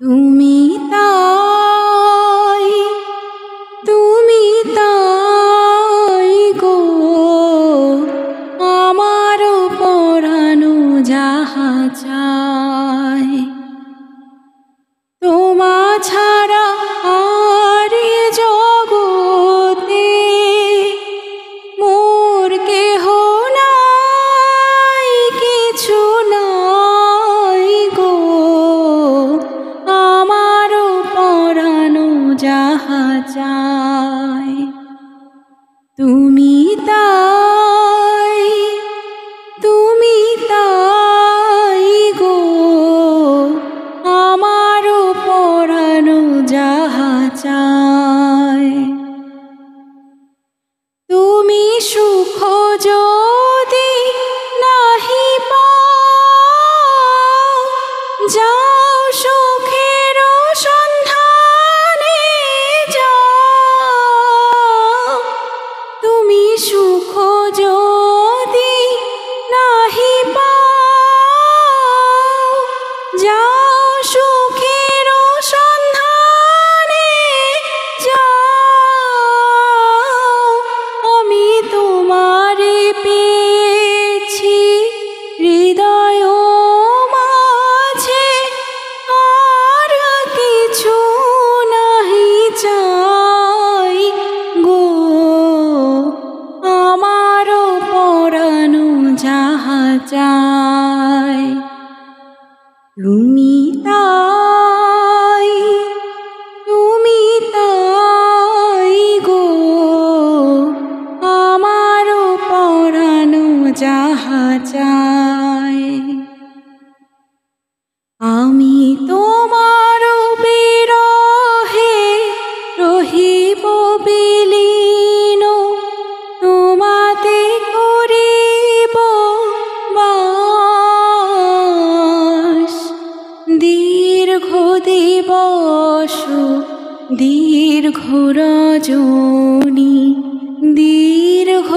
তুমি তাই, তুমি তাই গো, আমারও পরানো যাহা চায়। তোমা ছাড়া আর এ জগতে মোর কেহ নাই, কিছু নাই গো, আমারও পরানো যাহা চায়। তুমি তাই, তুমি তাই গো, আমারও পরানো যাহা চায়। তুমি সুখ যদি নাহি পাও, যাও সুখের সন্ধানে যাও। তুমি সুখ যদি নাহি পাও, যাও সুখের সন্ধানে যাও। আমি তোমারে পেয়েছি হৃদয় মাঝে, আর কিছু নাহি চাই গো, আমারও পরানো যাহা চায়। তুমি তাই, তুমি তাই গো, আমারও পরানো যাহা চায়। আমি তোমার বিরহে রহিব বিলীন, তোমাতে করিব বাস। দীর্ঘ দিবস দীর্ঘ রজনী, দীর্ঘ